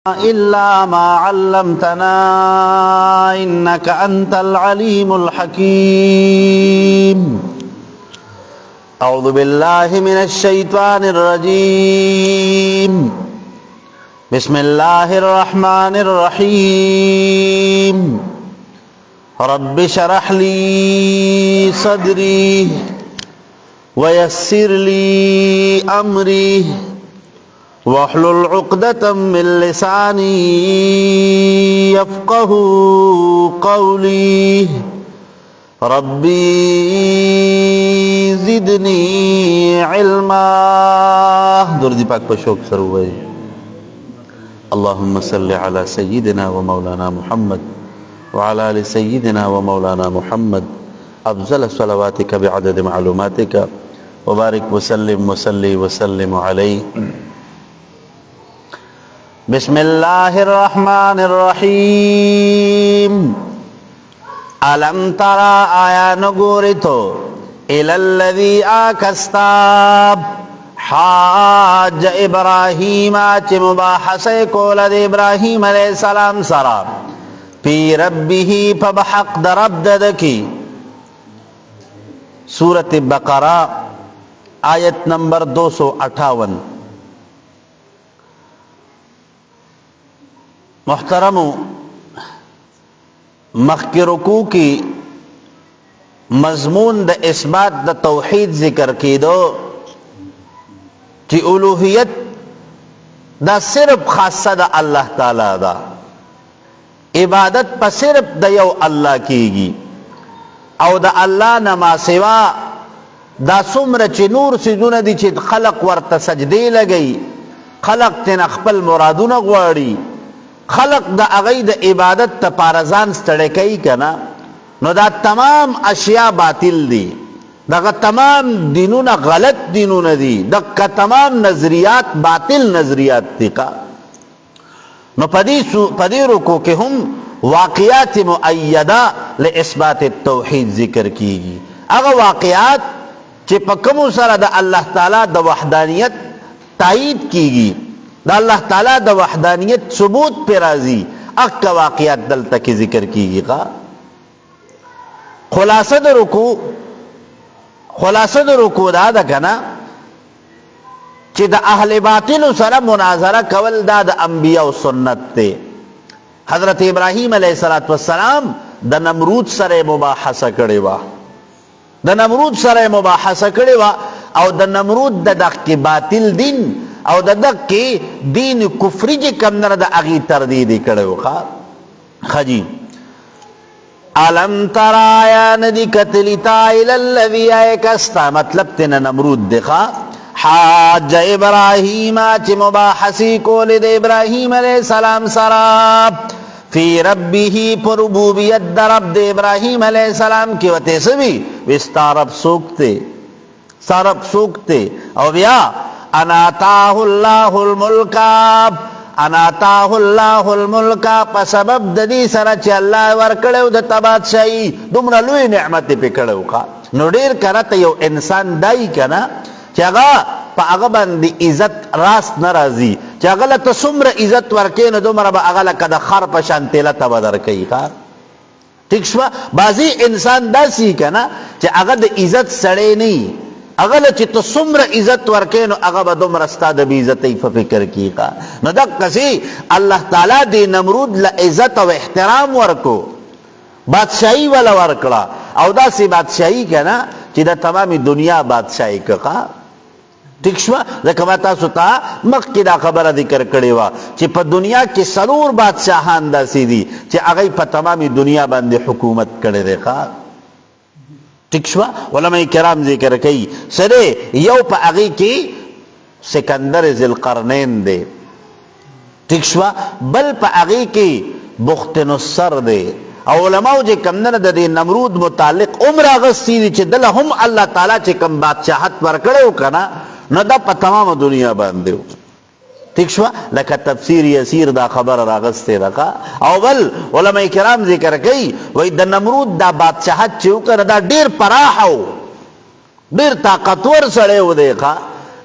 إلا ما علمتنا إنك أنت العليم الحكيم. أعوذ بالله من الشيطان الرجيم. بسم الله الرحمن الرحيم. رب اشرح لي صدري ويسر لي أمري واحلل عقدة من لساني يفقه قولي. ربي زدني علما. درود پاک پر شوق سر ہوئے. اللهم صل على سيدنا ومولانا محمد وعلى آل سيدنا ومولانا محمد أفضل صلواتك بعدد معلوماتك وبارك وسلم وصلي وسلم عليه. بسم الله الرحمن الرحيم. ألم ترى آیا نگوری تو إلى الذي آکستا حاج ابراہیم چی مباحثے کولد ابراہیم علیہ السلام سرا پی ربی فبحق در رب ددکی. سورة بقرہ آیت نمبر 258. محترمو مخی رکوع کی مضمون دا اثبات دا توحید ذکر کی دو چی الوہیت دا صرف خاصہ دا اللہ تعالی دا. عبادت پا صرف دا یو اللہ کی گی او دا اللہ نما سوا دا سمر چی نور سیدون دی چی خلق ورطا سجدے لگئی، خلق تین اخپل مرادون غواری، خلق دا اغی دا عبادت تا پارزان ستڑکئی کنا، نو دا تمام اشیاء باطل دی، دا تمام دینون غلط دینون دی، دا تمام نظریات باطل نظریات دی کا. نو پدی رکو کہ ہم واقعات مؤیدہ لإثبات التوحید ذکر کی گی. اگا واقعات چی پکمو سر دا اللہ تعالی دا وحدانیت تائید کی گی، دا اللہ تعالیٰ دا وحدانیت ثبوت پہ راضی، اکا واقعات دل تک ذکر کی گی. خلاصہ دا رکو دا کنا چی دا اہل باطل سر مناظرہ کول دا انبیاء و سنت تے. حضرت ابراہیم علیہ السلام دا نمرود سر مباحثہ کڑے وا، او دا نمرود دا کی باطل دین او دا کی دین کفری جی کم نر دا اغی تردیدی کڑے وخوا. خجی علم ترایا ندی کتلیتا الالذی آئے کستا، مطلب تینا نمرود دکھا حاج ابراہیم چی مباحثی کولد ابراہیم علیہ السلام سراب فی ربی پر ربوبیت دا رب دے ابراہیم علیہ السلام کی وطے سبی وستا رب سوکتے او بیا اناتاہ اللہ الملکا پا سبب ددی سر چی اللہ ورکڑیو دا تبادشاہی دمرا لوی نعمتی پی کڑیو کا. نو دیر کرتا یو انسان دائی کنا چی اگا پا اگا باندی عزت راست نرازی، چی اگا لتا سمر عزت ورکین دمرا با اگا لکا دا خار پشان تیلا تبادر کئی کا. ٹھیک شوا بازی انسان دا سی کنا چی اگا دا عزت سڑے نہیں، اگل چی تو سمر عزت ورکینو اگا با دم رستا دا بی عزتی فکر کی کا. نو دا کسی اللہ تعالیٰ دی نمرود لعزت و احترام ورکو، بادشاہی والا ورکڑا، او دا سی بادشاہی کنا چی دا تمامی دنیا بادشاہی کا. ٹھیک شوا زکمتا ستا مخ کی دا خبر ذکر کڑی وا چی پا دنیا کی سرور بادشاہان دا سی دی چی اگئی پا تمامی دنیا باندی حکومت کڑی دے خواہ. ٹھیک شوا علماء کرام ذکر کئی سرے یو پا اغی کی سکندر ذی القرنین دے. ٹھیک شوا بل پا اغی کی بخت نصر دے. او علماء جے کم نرد دے نمرود متعلق عمر اغسطی دی چی دل ہم اللہ تعالیٰ چی کم بادشاہت ورکڑے ہو کنا نو دا پا تمام دنیا باندے ہو. ٹھیک شوا لکہ تفسیر یسیر دا خبر راغستے رکھا. او بل علماء کرام ذکر کئی وی دا نمرود دا بادشاہت چیو کر دا دیر پراحو، دیر طاقتور سڑے ہو دیکھا.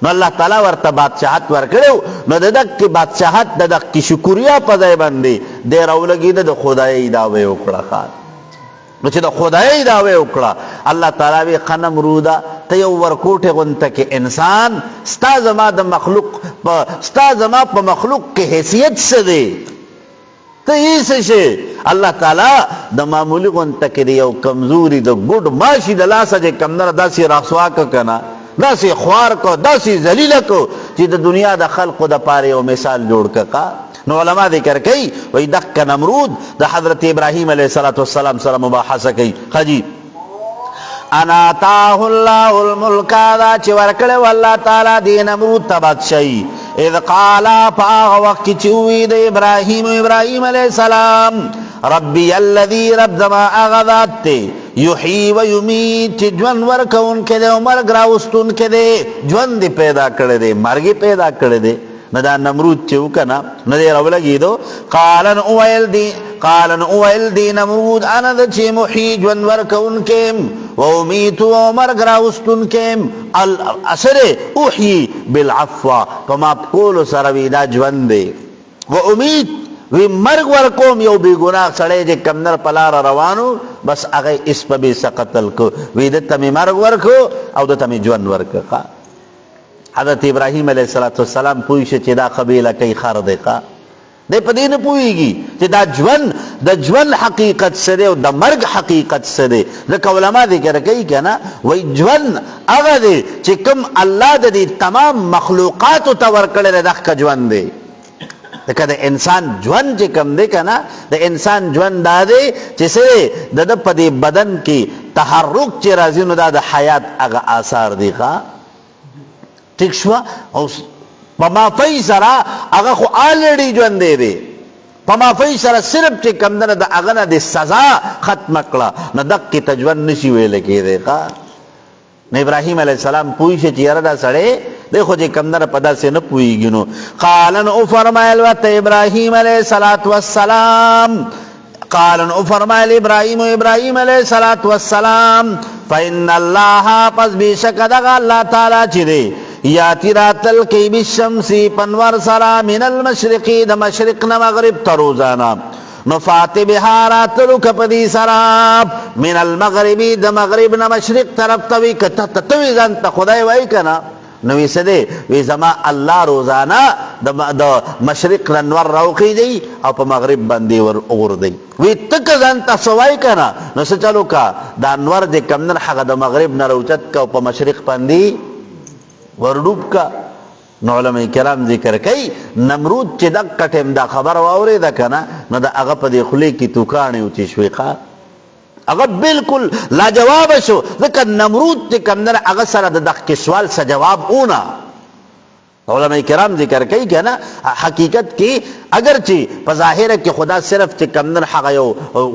نو الله تعالی ورته بادشاہت ورکړو. نو د دغه بادشاہت د دغه شکریا په ځای باندې دی راولګېده، د خدای دعوی وکړه. نو چې د خدای دعوی وکړه، الله تعالی وی نمروده ته یو ورکوټې غونته کې انسان، ستا زما د مخلوق ستا زما په مخلوق کې حیثیت څه دی؟ ته یې څه شی؟ الله تعالی د معمولی غونته کې یو کمزوري د ګډ ماشي د لاسه چې کمدنه داسې رسوا که که نه، داسې خوار کو، داسې ذلیله کو چې د دنیا د خلقو د پاره یو مثال جوړ که. نو علما ذکر کوي وایي دغه نمرود د حضرت ابراهیم علیه السلام سره مباحثه کوي. خجی انا آتاه الله الملک، دا چې ورکړی الله تعالی دی نمرود ته بادشاهي. اذ قالا په هغه وخت کې چې وویل د ابراهیم علیه السلام ربی الذي رب زما هغه ذات دی یحیی و یمیت، چې ژوند ورکوونکی دی او مرګ راوستونکی دی. ژوند دې پیدا کړی دی، مرګ یې پیدا کړی دی. نو دا نمرود چې وکنه نو دی راولګېدو. قال نو وویل دی نمرود انا د چې محیی ژوند ورکوونکی و امیت او مرګ راوستونکی اثر احیی بالعفو، په معاف کولو سره وي دا ژوند دی. و امیت وی مرگ ورکوم یو بی گناه سڑے جے کمدر پلار روانو بس اغی اس پا بی سقتل کو وی دتا می مرگ ورکو او دتا می جون ورکو. حضرت ابراہیم علیہ السلام پویش چی دا قبیلہ کئی خر دے دے پا دین پویگی چی دا جون حقیقت سے دے و دا مرگ حقیقت سے دے. لکہ علماء ذکر کئی کنا وی جون اغا دے چی کم اللہ دا دی تمام مخلوقاتو تا ورکڑے دخ کا جون دے. دکه د انسان ژوند چې کم دی که نه، د انسان ژوند دا دی چې څه د ده په دې بدن کې تحرک چې راځي نو دا د حیات هغه آثار دی. ټیک شوه؟ او په معافۍ سره هغه خو آلریډي ژوندی دی، په معافۍ سره صرف چې کم دی نه د هغه نه د سزا ختمه کړه نو دقې ته ژوند نشي ویلی کېدی. نو ابراهیم علیہ السلام پوی شي چې یاره دا سړی دی خو چې کمدنه په داسې نه پوهېږي. نو قال نو فرمایل ورته ابراهیم علیه السلام ابراهیم علیه السلام فإن الله پس بېشکه دغه الله تعالی چې دی یاتی راتل کوي بالشمس پنور سره من المشرقي د مشرق نه مغرب ته روزانه. نو فاتح بها راتلو کپدی سراب من المغربی د مغرب نه مشرق طرف توی کته تتوی ځان ته خدای وای کنا نو وی سده وی زما الله روزانه د مشرق نور راوخی دی او په مغرب باندې ور اور دی. وی تک ځان ته سوای کنا نو څه چلو کا د انور د کمنر حق د مغرب نه روچت کا په مشرق باندې ورډوب کا. نو علماء کرام ذکر کوي نمرود چې دغه ټیم دا خبر واورېده که نه نو د هغه په دې خولې کې توکاڼې وچې شوې. هغه بالکل لاجواب شو ځکه نمرود چې کوم دی هغه سره د دغه سوال څه جواب اونه. علماء کرام ذکر کوي که نه حقیقت کې اگر چې په ظاهره کې خدا صرف چې کوم دی هغه یو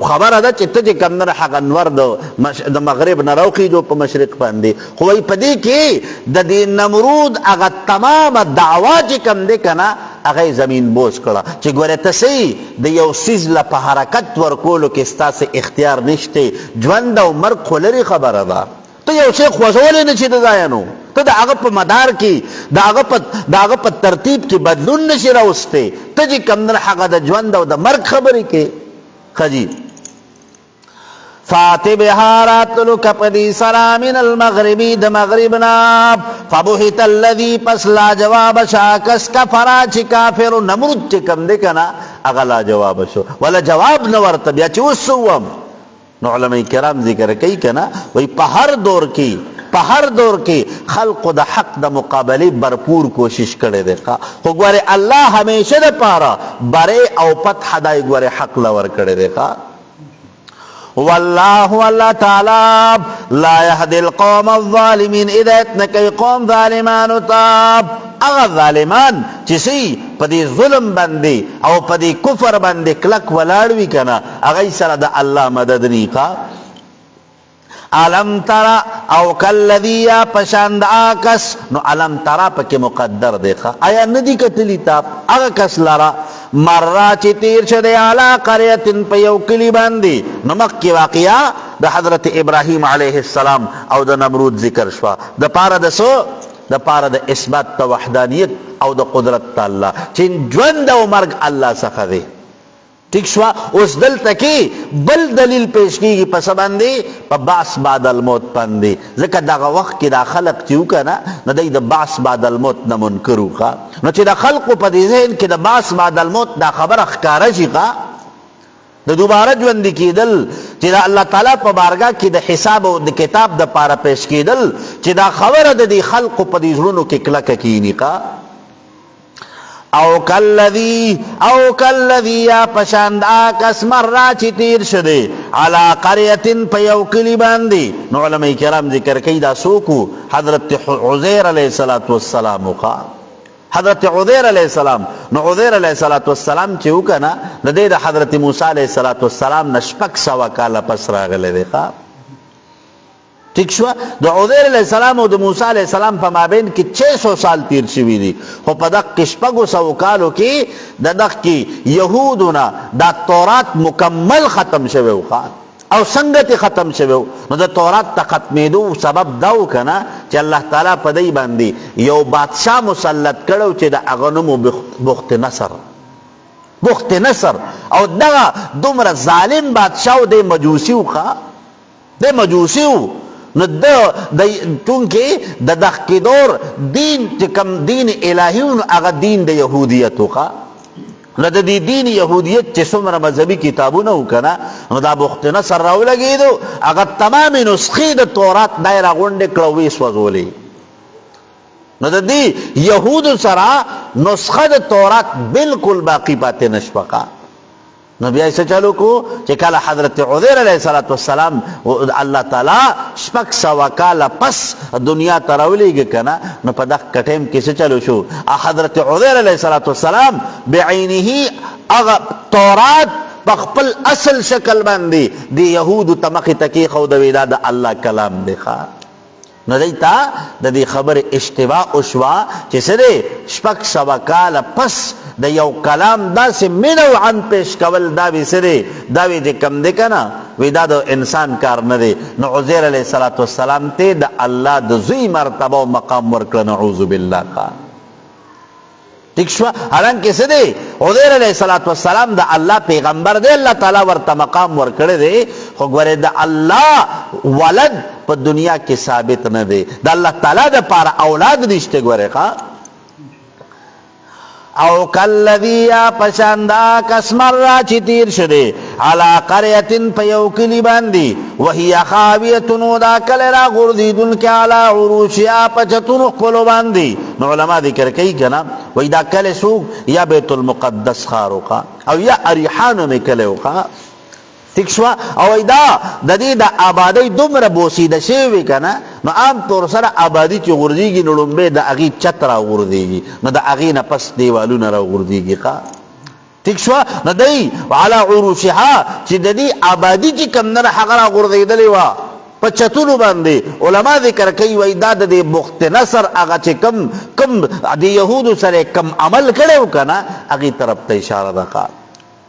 خبره ده چې ته چې کوم دی هغه انور د مغرب نه راوخېږو په مشرق باندې، خو وایي په دې کې د دې نمرود هغه تمامه دعوا چې کوم دی که نه هغه زمین بوس کړه چې ګوره ته د یو څیز له په حرکت ورکولو کې ستاسې اختیار نشته. ژوند او مرګ خو لرې خبره ده، ته یو شی خوځولی نه شي د ځایه نو ته د هغه په مدار کې د هغه په ترتیب کې بدلون نشي راوستی. ته چې کوم دی هغه د ژوند او د مرګ خبرې کې خجي فاتح بها راتلو کپدی سرا من المغربی د مغربنا فبهت الذی پس لا جواب شاکس کفرا چی کافر نمرود چی کم دی کنا اغا لا جواب شو ولا جواب نورت بیا چی وسوم. نو علماء کرام ذکر کئی کنا وی په هر دور کې خلق د حق د مقابله برپور کوشش کړي دي. خو ګوره الله همیشه د پاره بره او فتح دای ګوره حق لور کړي دي. والله تعالی لا يهدي القوم الظالمين هدایت نه کوي قوم ظالمانو ته. هغه ظالمان چې سي په دې ظلم باندې او په دې کفر باندې کلک ولاړ وي کنه هغه سره د الله مدد نی کا. علم ترى او کالذی یا پشاند آکس نو علم ترى پک مقدر دیکھا آیا ندی کتلی تاب اغا کس لرا مرہ چی تیر شده علا قریتن پیو کلی باندی نمک کی واقعا دا حضرت ابراہیم علیہ السلام او دا نمرود ذکر شوا دا پارا دا سو د پاره د اثبات د وحدانیت او د قدرت د الله چې ژوند او مرګ الله څخه دی. ٹھیک شوا. اوس دلته کې بل دلیل پیش کیږي په څه باندې؟ په بعث بعد الموت باندې. ځکه دغه وخت کې دا خلق چې وکنه نو دی د بعث بعد الموت نه منکر وکړه. نو چې د خلقو په دې ذهن کې د بعث بعد الموت دا خبره ښکاره شي د دوباره ژوندي کېدل چې د الله تعالی په بارګاه کې د حساب او د کتاب د پاره پیش کېدل چې دا خبره د دې خلقو په دې زړونو کې کلکه کېني. او کالذی یا پشاند آکس مرا چی تیر شده علا قریتن پا یو کلی باندی. نو علماء کرام ذکر کئی دا سوکو حضرت عزیر علیہ السلام حضرت عزیر علیہ السلام. نو عزیر علیہ السلام چی وکنا ندے دا حضرت موسیٰ علیہ السلام نشپک سوا کالا پس راغلے دیخوا. ٹھیک شو. د عزیر علیہ السلام او د موسی علیہ السلام په مابین کې 600 سال تیر شوي دي. خو په دغه شپږو سوو کالو کې د دغه کې یهودونه دا تورات مکمل ختم شوی و. او څنګه ته ختم شوی؟ نو د تورات ته ختمېدو سبب دا و کنه چې الله تعالی په دې باندې یو بادشاه مسلط کړو چې د هغه نوم بخت نصر او دغه دومره ظالم بادشاه د مجوسی و. نو چونکه د دغه دور دین چې کوم دین الهي هغه دین د یهودیت وکړه. نو د دې دین یهودیت چې څومره مذهبي کتابونه وکنه نو دا بخت نصر راولګېدو هغه تمامې نسخې د تورات دی راغونډې کړه ویې سوځولې. نو د دې یهودو سره نسخه د تورات بالکل باقی پاتې نشوه. نو بیا ایسا چلو کو چې کله حضرت عزیر علیہ السلام الله تعالی شپږ سوه کاله پس دنیا ته راولېږي کنه نو په دغه ټیم کې څه چلو شو؟ حضرت عزیر علیہ السلام بعینه هغه تورات په خپل اصل شکل باندې د یهودو ته مخې ته کېښودوي دا د الله کلام دی. نو دی تا د دې خبرې اشتباه وشوه چې څه دی شپږ سوه کاله پس د یو کلام داسې منوعا پیش کول دا وی څه دی؟ دا وی چې کم دی که نه وی دا د انسان کار نه دی. نو عزیر علیہ السلام ته د الله د زوی مرتبه او مقام ورکړه. نعوذ بالله. ٹھیک شو. حالانکه څه دی عزیر علیہ السلام د الله پیغمبر دی، الله تعالی ورته مقام ورکړی دی، خو ګورې د الله ولد په دنیا کې ثابت نه دی. د الله تعالی د پاره اولاد نشته. ګورې او کالذی یا پشاندا کس مرا چی تیر شده علا قریتن پا یو کلی باندی وہی خاویتن دا کل را غردیدن که علا عروشیا پچتن اخپلو باندی. نو علماء ذکر کئی کنا وی دا کل سوک یا بیت المقدس خارو کا او یا اریحانو میں کلو کا. ٹھیک شوا. او دا د دې د آبادی دومره بوسیده شوی کنه نو عام طور سره آبادی چې غورځېږي نو لومبی د هغې چت را غورځېږي نو د هغې نه پس دیوالونه را غورځېږي. ٹھیک شوا. نو دی علا عروشها چې د دې آبادی چې کم نه هغه را غورځېدلې وه په چتونو باندې. علما ذکر کوي وایي دا د دې بخت نصر هغه چې کم د یهودو سره کم عمل کړی و که نه هغې طرف ته اشاره ده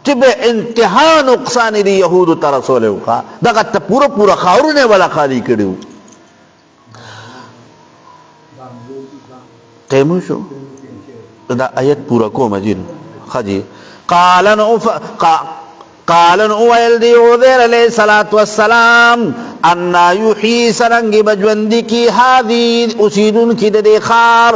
چې به انتها نقصان دی یهودو ته رسولی و. دغه ته پوره ښارونه ولا خالي کړي وو. ټیم شو دا آیت پورا کومه جین خجی. قالن اویل دی عزیر علیہ السلام انا یحیی سرنگی بجوندی کی هذی اسیدن کی دے خار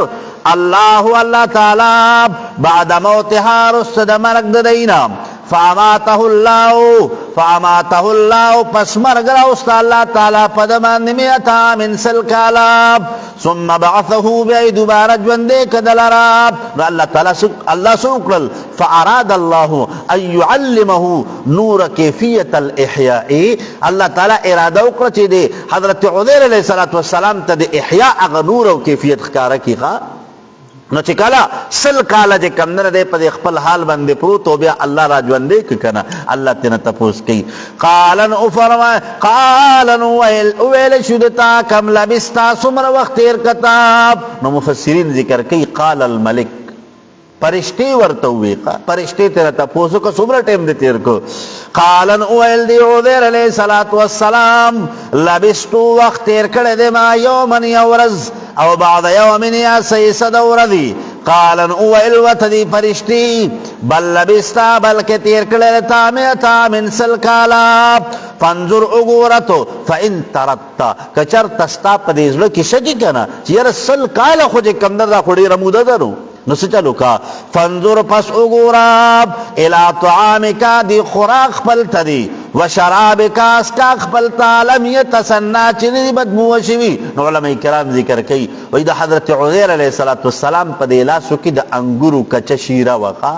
اللہ تعالی بعد موتها رسد مرگ دینا فاماته اللہ پس مرگ راوستا اللہ تعالی پدمان نمیتا من سلکالاب ثم بعثه بی دوبارہ جوندے کدلراب. اللہ تعالی اللہ سوکرل فاراد اللہ ان يعلمه نور کیفیت الاحیاء. اللہ تعالی ارادہ اکر چی دے حضرت عزیر علیہ السلام تا دے احیاء اغا نور و کیفیت خکارہ کی خواہ. نو چې کله سل کاله چې کم نه دی په دې خپل حال باندې پروت او بیا الله را ژوندی که که نه الله تېنه تپوس کوي. قالن ویل شو دتا کم لبستا څومره وخت تېر کتاب. نو مفسرین ذکر کوي قال الملک پرشتې ورته وویل پرشتې تېنه تپوس وکړه څومره ټایم دې تېر کړو. قالن ویل دی عزیر علیہ السلام لبستو وخت تېر کړی دی ما یومن یو ورځ او بعد یوم یا سیصد وردی قالن او الوت دی فرشتی بل لبستا بلکہ تیر کلتا میتا من سل کالا فانظر اگورتو فان ترکتا کچر تستا پدیزلو کی شکی کنا چیر سل کالا خوچ کمدر دا خوڑی رمودا درو نسو چلو کا فانظر پس اگوراب الى طعامکا دی خوراک پلتا دی و شرابکا اسکاک پلتا لم یتسنا چنی دی بدموشوی نو علماء کرام ذکر کئی وی دا حضرت عزیر علیہ السلام پا دی لاسو کی دا انگورو کچا شیرہ وقا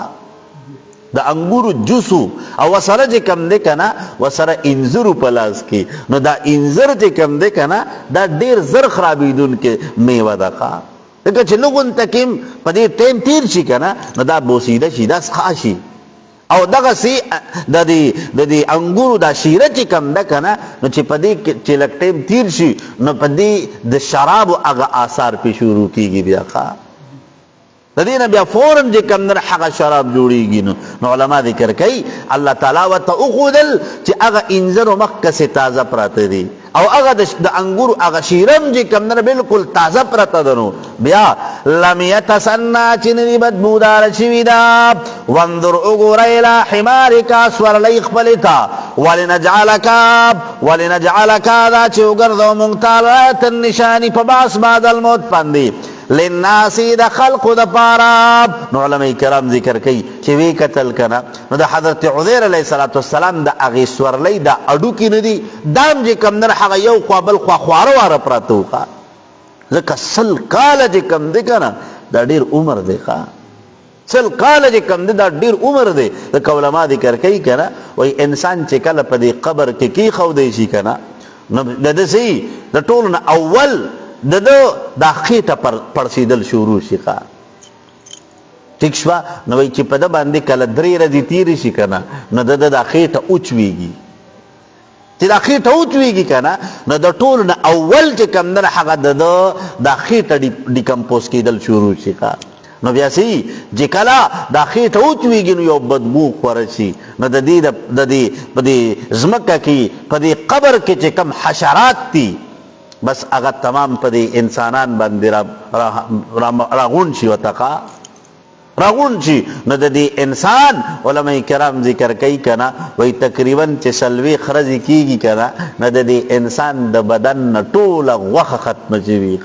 دا انگورو جوسو او وسره جے کم دے کنا وسره انزرو پلاس کی نو دا انزر جے کم دے کنا دا دیر زر خرابیدون کے میوہ دا خوا دکا چھ لگن تکیم پا دیر ٹیم تیر شی کنا نو دا بوسیدہ شی دا سخاشی او دغه سی د دې انګورو دا شیره چې کم ده کنه نو چې په دې چې لږ ټیم تیر شي نو په دې د شرابو هغه آثار پې شروع کېږي بیا ښه د دې نه بیا فوراً چې کم ده هغه شراب جوړېږي نو علما ذکر کوي الله تعالی ورته وښودل چې هغه انځرو مخکې تازه پراته دي او هغه د انګورو هغه شیرم چې کم ده بالکل تازه پراته ده نو بیا لم یتسنا چې نه بدبوداره شوي ده وانظر وګوره الى حمارک سورلی خپلتا ولنجعلک دا چې وګرځو موږ تعالی آیة نشانی په باس بعد الموت باندې للناسی دا خلقو دا پارا نو علماء کرام ذکر کئی چې وی قتل کنا نو دا حضرت عزیر علیہ السلام دا اغی سورلی دا اڈو کی ندی دام جی کم در حقا یو خوابل خوارو پراتو خوا ذکا سل کالا جی کم دی کنا دا دیر عمر دی خوا سل کالا جی کم دی دا دیر عمر دی دا علماء ذکر کئی کنا وی انسان چی کل پا دی قبر کی خودیشی کنا نو دا سی دا طولنا اول دا خیٹا پرسیدل شروع شیخا ٹھیک شوا نو وی چی پا دا باندی کل دری رضی تیری شی کنا نو دا خیٹا اوچویگی چی دا خیٹا اوچویگی کنا نو دا طول نا اول چی کم در حقا دا خیٹا ڈیکمپوز کی دل شروع شیخا نو بیاسی جی کلا دا خیٹا اوچویگی نو یو بدبو خورشی نو دا دی زمکہ کی پا دی قبر کی چی کم حشرات تی بس اگر تمام پا دی انسانان باندی راغون شی وطاقا راغون شی نو دی انسان علماء کرام ذکر کئی کنا وی تقریباً چی سلوی خرزی کی کنا نو دی انسان دا بدن طول وخ ختم شوی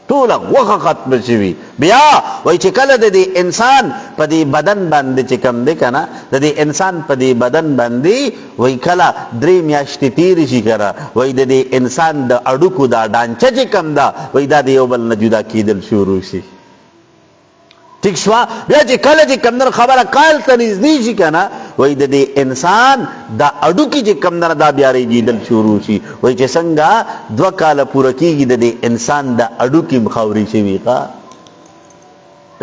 طول وخ ختم شوی بیا وی چی کل دی انسان پا دی بدن باندی چی کم دی کنا دی انسان پا دی بدن باندی وی کلا دری میاشتی تیری شی کرا وی دی انسان دا اڈوکو دا ڈانچا چی کم دا وی دا دی اوبل نجودا کی دل شروع شی ٹھیک شوا بیا چی کل چی کم در خبر کال تنیز دی شی کنا وی دی انسان دا اڈوکی چی کم در دا بیاری جی دل شروع شی وی چی سنگا دو کال پورا کی گی دی انسان دا اڈوکی مخوری شوی کا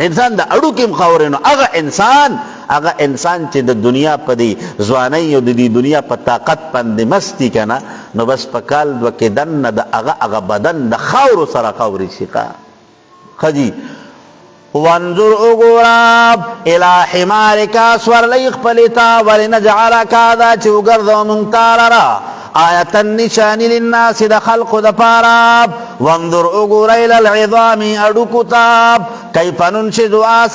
انسان دا اڈوکی مخوری نو اگا انسان چی دا دنیا پا دی زوانی و دی دنیا پا طاقت پند مستی کنا نو بس پا کال دو که دن دا اگا بدن دا خور سر خوری شی کا خجی وانظر اگوراب الى حمارکا سورلیخ پلیتا ولنجعلکا دا چو گردو منتاررا آیتا نشانی للناس دا خلق دا پاراب وانظر اگور الى العظام اڈوکتاب کیفا ننشدها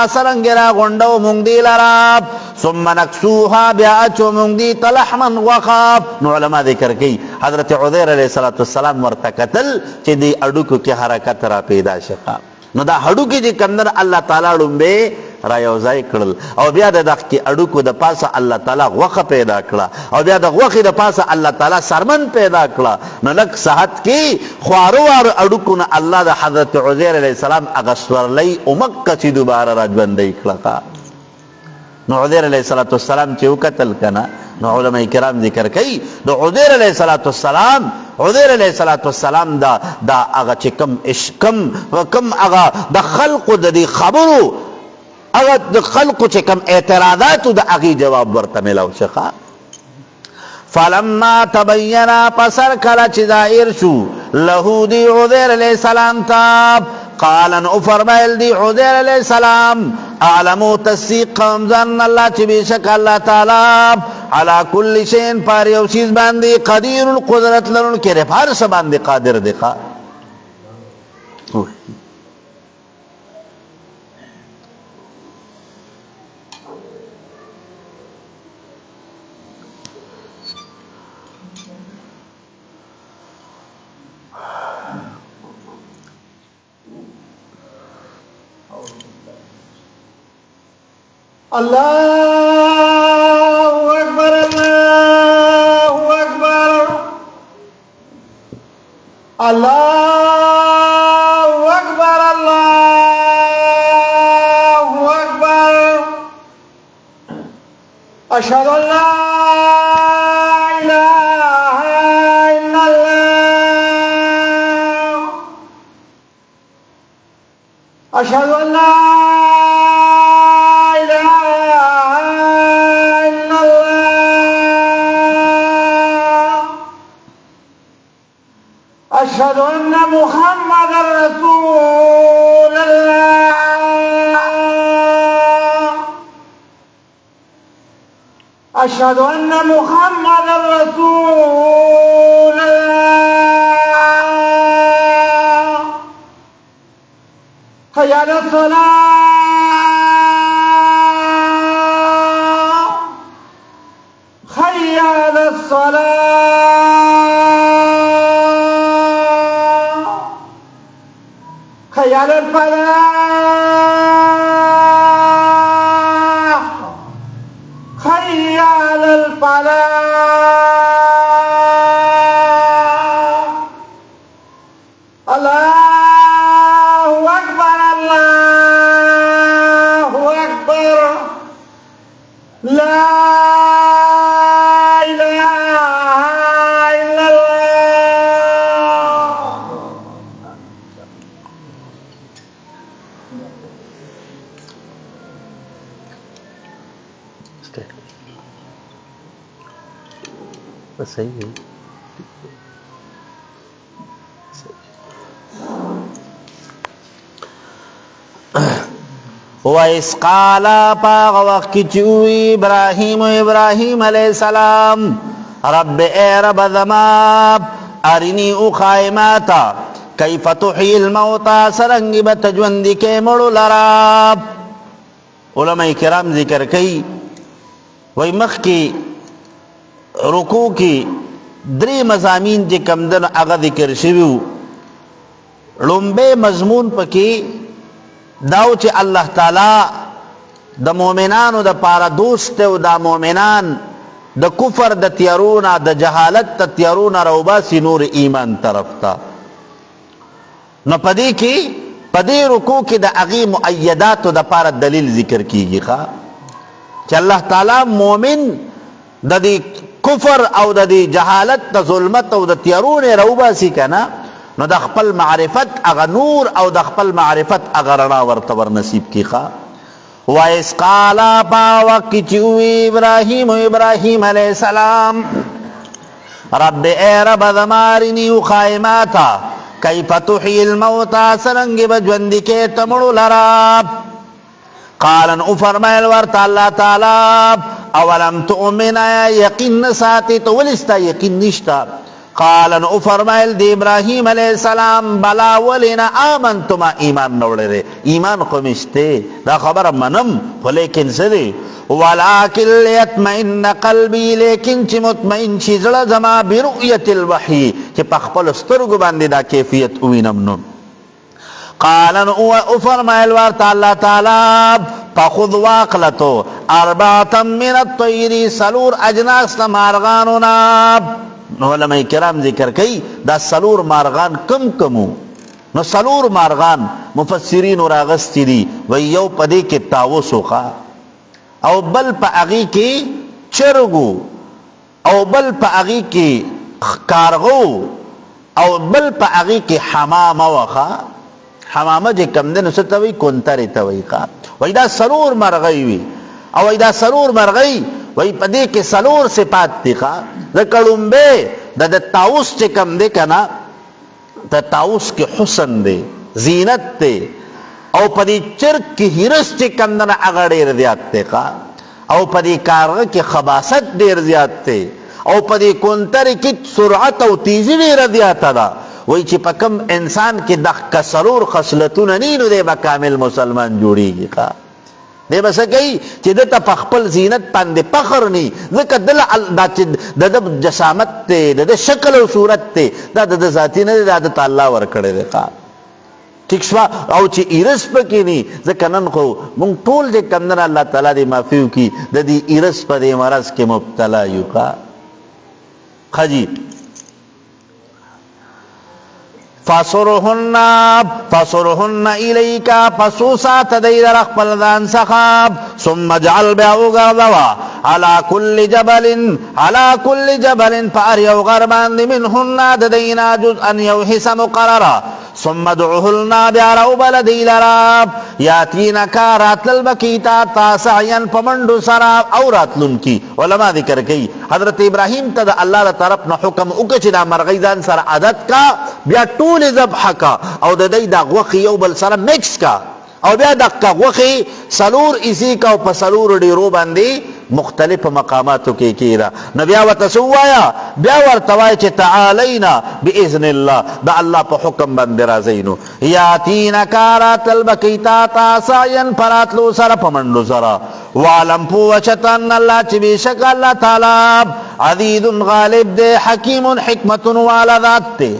سرنگی را غندو منگ دی لراب ثم نکسوها بیاچو منگ دی تلحمن وخاب نو علماء ذکر کی حضرت عزیر علیہ السلام ورتکتل چی دی اڈوکو کی حرکت را پیدا شقا نو دا اڈوکی جی کندر اللہ تعالی ڈنبے را یوزائی کرل او بیا دا کی اڈوکو دا پاسا اللہ تعالی وخ پیدا کرلا او بیا دا وخی دا پاسا اللہ تعالی سرمن پیدا کرلا نو لک صحت کی خواروار اڈوکو نا اللہ دا حضرت عزیر علیہ السلام اغسور لی امکہ چی دوبارہ راجبندی کرلا نو عزیر علیہ السلام چیو قتل کنا نو علماء کرام ذکر کئی دو عزیر علیہ السلام دا اغا چی کم اغا دا خلق دا دی خبرو اغا دا خلق چی کم اعتراضاتو دا اغی جواب ورطا ملاو شخا فلما تبینا پسر کلا چی ظاہر شو لہو دی عزیر علیہ السلام تاب قالن افرمائل دی عزیر علیہ السلام اعلمو تصدیق قوم ظن اللہ چی بیشک اللہ تعالی علا کل شین پار یو چیز باندې قدیر القدرت لرونکی دی، هر څه باندې قادر دی. Allahu Akbar, Allahu Akbar, Allahu Akbar, Allahu Akbar. Ashhadu an la ilaha illallah. Ashhadu an la أشهد أن محمد رسول الله. أشهد أن محمد رسول الله. حي على الصلاة، حي على الصلاة، حي على الفلاح، حي على الفلاح. الله أكبر، الله أكبر، لا إله إلا الله. صحیح ہے. وَإِذْ قَالَ پاغ وقت کی چوئی ابراہیم علیہ السلام رب اے رب ذماب ارنی اخائماتا کیف تحیی الموتا سرنگی بتجوندی کے مڑو لراب. علماء کرام ذکر کئی وی مخ کی رکوع کی دری مضامین جے کمدن اغا ذکر شویو. لنبے مضمون پکی داو چې الله تعالی د مؤمنانو د پاره دوست او د مؤمنان د کفر د تیارونا د جهالت د تیارونا روباسي نور ایمان طرف تا. نو پدې کې پدې رکوع کې د اغي مؤیدات د پاره دلیل ذکر کیږي چې الله تعالی مؤمن د دې کفر او د دې جهالت د ظلمت او د تیارونه روباسي کنه، نو د خپل معرفت اغه نور او د خپل معرفت اغه رڼا ورته ور نصیب کیخه. وَإِذْ قَالَ پا وقت چوی ابراہیم علیہ السلام رب اے رب ذمارنی خائماتا کیف تحیی الموتا سرنگ بجوندی کے تمڑو لراب. قالن افرمائل ورطا اللہ تعالی اولم تؤمن یقین ساتی تو ولستا یقین نشتا. قالن افرمائل دی ابراہیم علیہ السلام بلا ولینا آمنتما ایمان نوڑے رے ایمان خمشتے دا خبر منم لیکن سدے ولیکن لیتمئن قلبی لیکن چی مطمئن چی زڑا زما برؤیت الوحی چی پخپل استرگو باندی دا کیفیت اوینم نم. قالن افرمائل وارتا اللہ تعالی فخذ واقلتو اربعتا من الطیری سلور اجناس مارغانونا. علماء کرام ذکر کئی دا سلور مارغان کم کمو. نو سلور مارغان مفسرین راغستی دی وی یو پدے کے تاوسو خوا او بل پا اغی کی چرگو او بل پا اغی کی کارغو او بل پا اغی کی حمام وخوا. حمام جے کم دن ستوی کنتر توی خوا وی دا سلور مرغی وی او وی دا سلور مرغی وی پدے کے سلور صفات تی خوا. دا کڑنبے دا تاؤس چے کم دے کنا دا تاؤس کے حسن دے زینت دے او پدی چرک کی ہرس چے کم دنا اگڑے ردیات دے خوا او په دې کارغه کې خباثت ډیر زیات دی او په دې کونتر کې سرعت او تیزی ډیره زیاته ده. وای چې په کوم انسان کې د کسرور خصلتونه نه نو دی به کامل مسلمان جوړیږي. ښه دی به څه کوي چې دته په خپل زینت باندې فخر نه، ځکه دله دا چې د ده جسامت دی، د ده شکل او صورت دی، دا د ده ذاتي نه دی، دا د الله ورکړی دی. ٹھیک شوا او چې ایرس پکې نه، ځکه نن خو مونږ ټول چې کوم نه الله تعالی دې معافي وکړي د دې ایرس په دې مرض کې مبتلا یو. ښه جي فصرهن الیکا پسوسا تدی در خپل ځان څخه ثم اجعل بیا وګرځوه على كل جبل پر یو غر باندې منهن د دینا جزءا یو حصه مقرره ثم ادعوهن بیا راوبله دی لره یاتینکا راتلل بکیتا تا سعیا په منډو سره او راتلونکي. علما ذکر کوي حضرت ابراهیم ته د الله له طرف نه حکم وکړه چې دا مرغۍ ځان سره عادت کا، بیا ټول ذبح کا او د دې د غوښې یو بل سره میکس کا او بیا د غوښې سلور ایسی کا او په سلور ډیرو باندې مختلف مقاماتو کې کیرا. نو بیا ورته څه ووایه؟ بیا ورته وایه چې تعالینا باذن الله، د الله په حکم باندې راځئ. نو یاتینکا راتل بکیتا تا سعیا په راتلو سره په منډو سره واعلم پوه چې ان الله چې بېشکه الله تعالی عزیز غالب دی، حکیم حکمت والا ذات دی.